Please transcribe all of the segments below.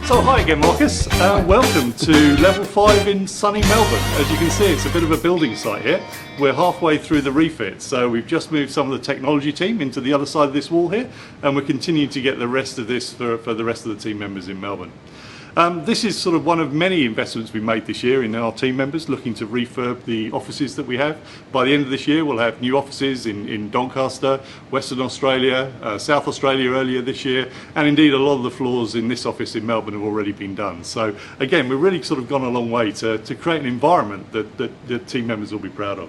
So hi again, Marcus. Welcome to level 5 in sunny Melbourne. As you can see, it's a bit of a building site here. We're halfway through the refit, so we've just moved some of the technology team into the other side of this wall here, and we're continuing to get the rest of this for the rest of the team members in Melbourne. This is sort of one of many investments we made this year in our team members, looking to refurb the offices that we have. By the end of this year, we'll have new offices in Doncaster, Western Australia, South Australia earlier this year, and indeed a lot of the floors in this office in Melbourne have already been done. So again, we've really sort of gone a long way to create an environment that the team members will be proud of.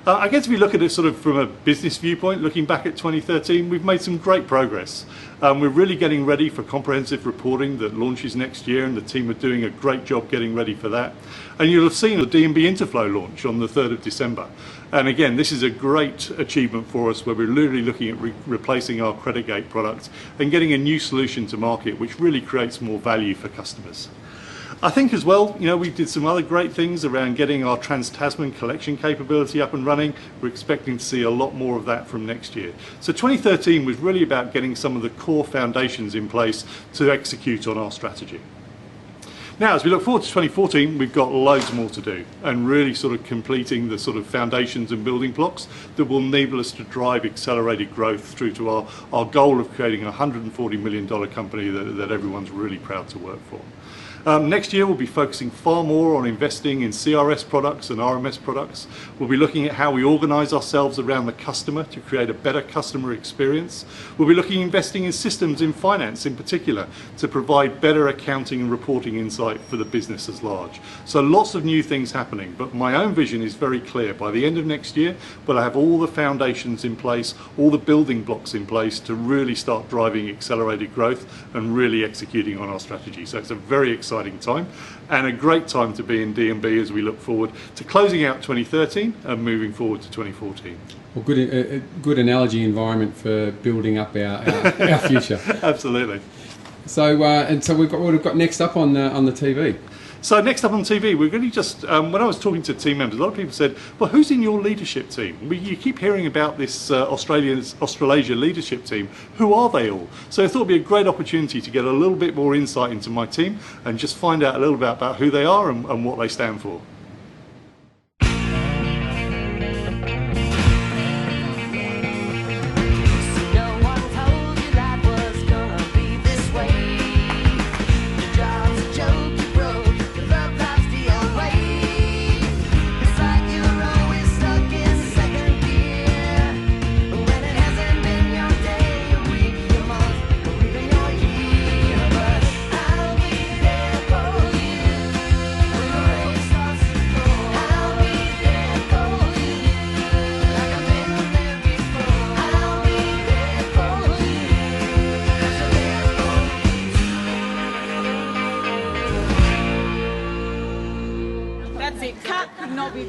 I guess if you look at it sort of from a business viewpoint, looking back at 2013, we've made some great progress. We're really getting ready for comprehensive reporting that launches next year, and the team are doing a great job getting ready for that. And you'll have seen the D&B Interflow launch on the 3rd of December. And again, this is a great achievement for us, where we're literally looking at replacing our Creditgate product and getting a new solution to market, which really creates more value for customers. I think as well, we did some other great things around getting our Trans-Tasman collection capability up and running. We're expecting to see a lot more of that from next year. So 2013 was really about getting some of the core foundations in place to execute on our strategy. Now, as we look forward to 2014, we've got loads more to do, and really sort of completing the sort of foundations and building blocks that will enable us to drive accelerated growth through to our goal of creating a $140 million company that everyone's really proud to work for. Next year we'll be focusing far more on investing in CRS products and RMS products. We'll be looking at how we organise ourselves around the customer to create a better customer experience. We'll be looking at investing in systems in finance in particular to provide better accounting and reporting insight for the business as large. So lots of new things happening, but my own vision is very clear. By the end of next year, we'll have all the foundations in place, all the building blocks in place to really start driving accelerated growth and really executing on our strategy. So it's a very exciting time and a great time to be in D&B as we look forward to closing out 2013 and moving forward to 2014. Well, good analogy environment for building up our future. Absolutely. So we've got next up on the TV. So next up on TV, we're really just, when I was talking to team members, a lot of people said, well, who's in your leadership team? You keep hearing about this Australasia leadership team. Who are they all? So I thought it'd be a great opportunity to get a little bit more insight into my team and just find out a little bit about who they are and what they stand for.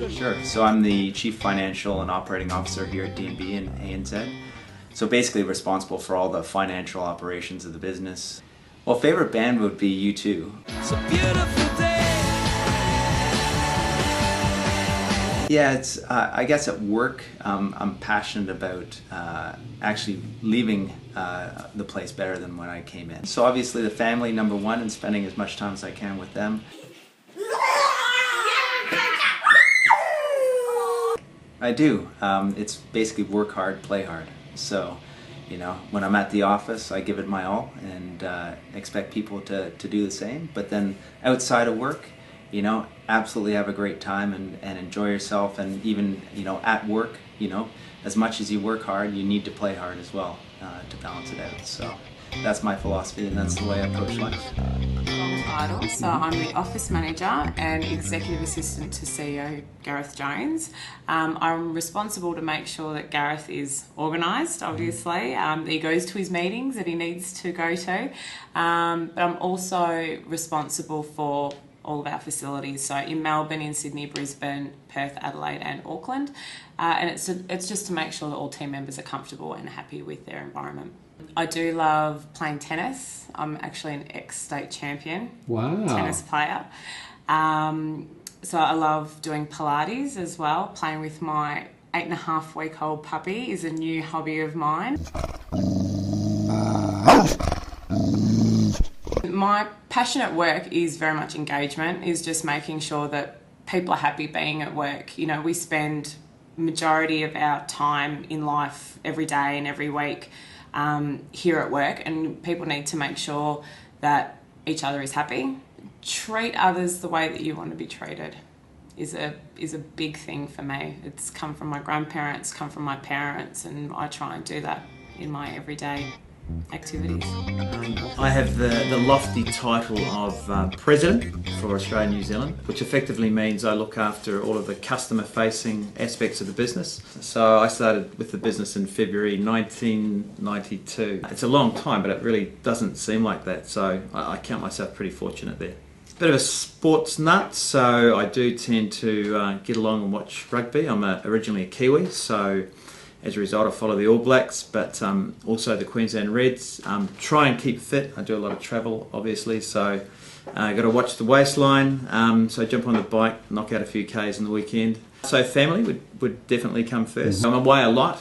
Sure. So I'm the Chief Financial and Operating Officer here at D&B in ANZ. So basically responsible for all the financial operations of the business. Well, favorite band would be U2. It's a beautiful day. Yeah, it's I guess at work I'm passionate about actually leaving the place better than when I came in. So obviously the family, number one, and spending as much time as I can with them. I do. It's basically work hard, play hard. So, when I'm at the office, I give it my all and expect people to do the same. But then outside of work, absolutely have a great time and enjoy yourself. And even, at work, as much as you work hard, you need to play hard as well to balance it out. So that's my philosophy, and that's the way I approach life. Long title, so I'm the Office Manager and Executive Assistant to CEO Gareth Jones. I'm responsible to make sure that Gareth is organised, obviously. He goes to his meetings that he needs to go to, but I'm also responsible for all of our facilities, so in Melbourne, in Sydney, Brisbane, Perth, Adelaide and Auckland, and it's just to make sure that all team members are comfortable and happy with their environment. I do love playing tennis. I'm actually an ex-state champion tennis player. So I love doing Pilates as well. Playing with my 8.5-week-old puppy is a new hobby of mine. my passion at work is very much engagement, is just making sure that people are happy being at work. You know, we spend majority of our time in life every day and every week here at work, and people need to make sure that each other is happy. Treat others the way that you want to be treated is a big thing for me. It's come from my grandparents, come from my parents, and I try and do that in my everyday activities. I have the lofty title of President for Australia and New Zealand, which effectively means I look after all of the customer-facing aspects of the business. So I started with the business in February 1992. It's a long time, but it really doesn't seem like that, so I count myself pretty fortunate there. Bit of a sports nut, so I do tend to get along and watch rugby. I'm originally a Kiwi, so as a result I follow the All Blacks, but also the Queensland Reds. Try and keep fit. I do a lot of travel, obviously, so got to watch the waistline, so jump on the bike, knock out a few Ks on the weekend. So family would definitely come first. I'm away a lot,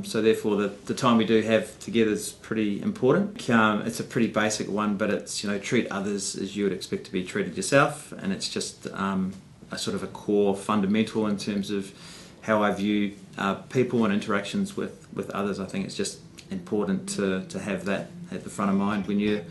so therefore the time we do have together is pretty important. It's a pretty basic one, but it's, you know, treat others as you would expect to be treated yourself, and it's just a sort of a core fundamental in terms of how I view people and interactions with others. I think it's just important to have that at the front of mind when you're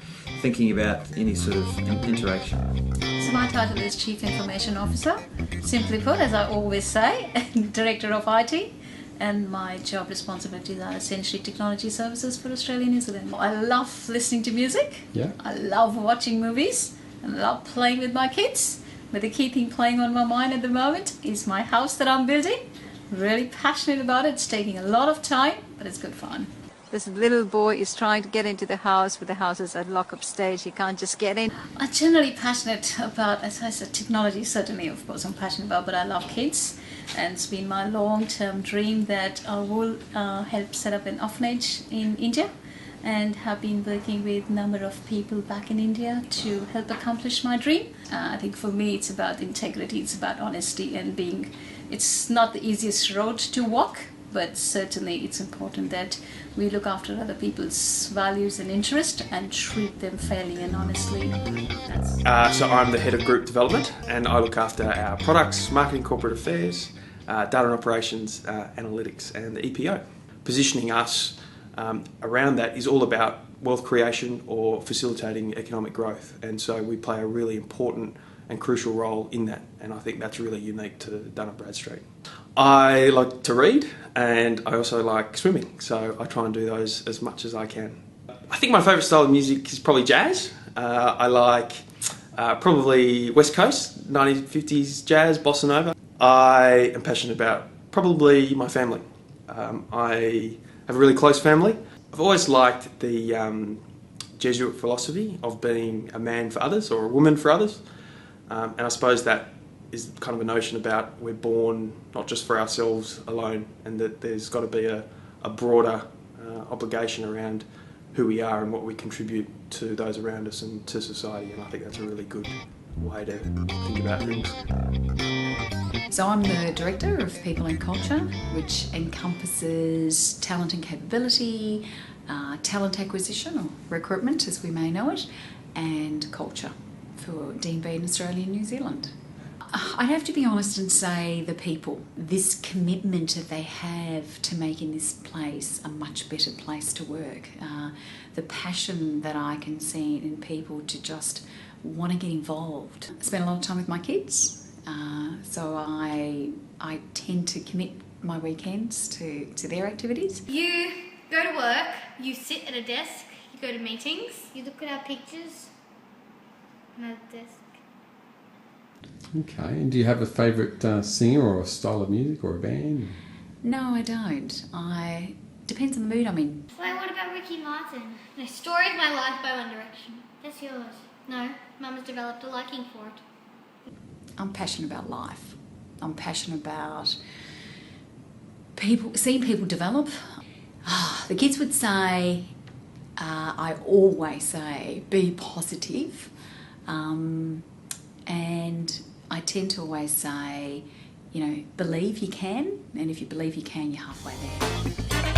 thinking about any sort of interaction. So my title is Chief Information Officer, simply put, as I always say, Director of IT, and my job responsibilities are essentially technology services for Australia and New Zealand. I love listening to music, Yeah. I love watching movies, and I love playing with my kids, but the key thing playing on my mind at the moment is my house that I'm building. Really passionate about it. It's taking a lot of time, but it's good fun. This little boy is trying to get into the house, but the house is at lock-up stage. He can't just get in. I'm generally passionate about, as I said, technology, certainly, of course, I'm passionate about, but I love kids. And it's been my long-term dream that I will help set up an orphanage in India, and have been working with a number of people back in India to help accomplish my dream. I think for me it's about integrity, it's about honesty and being, it's not the easiest road to walk, but certainly it's important that we look after other people's values and interests and treat them fairly and honestly. So I'm the head of group development, and I look after our products, marketing, corporate affairs, data and operations, analytics, and the EPO. Positioning us around that is all about wealth creation or facilitating economic growth, and so we play a really important and crucial role in that, and I think that's really unique to Dun & Bradstreet. I like to read, and I also like swimming, so I try and do those as much as I can. I think my favourite style of music is probably jazz. I like probably West Coast, 1950s jazz, bossa nova. I am passionate about probably my family. I have a really close family. I've always liked the Jesuit philosophy of being a man for others or a woman for others. And I suppose that is kind of a notion about we're born not just for ourselves alone, and that there's got to be a broader obligation around who we are and what we contribute to those around us and to society, and I think that's a really good way to think about things. So I'm the Director of People and Culture, which encompasses talent and capability, talent acquisition or recruitment as we may know it, and culture for D&B in Australia and New Zealand. I'd have to be honest and say the people, this commitment that they have to making this place a much better place to work, the passion that I can see in people to just want to get involved. I spend a lot of time with my kids, so I tend to commit my weekends to their activities. You go to work, you sit at a desk, you go to meetings, you look at our pictures on a desk. Okay, and do you have a favourite singer or a style of music or a band? No, I don't. Depends on the mood I'm in. Why, what about Ricky Martin? No, Story of My Life by One Direction. That's yours. No, Mum has developed a liking for it. I'm passionate about life. I'm passionate about seeing people develop. The kids would say, I always say, be positive. And I tend to always say, believe you can, and if you believe you can, you're halfway there.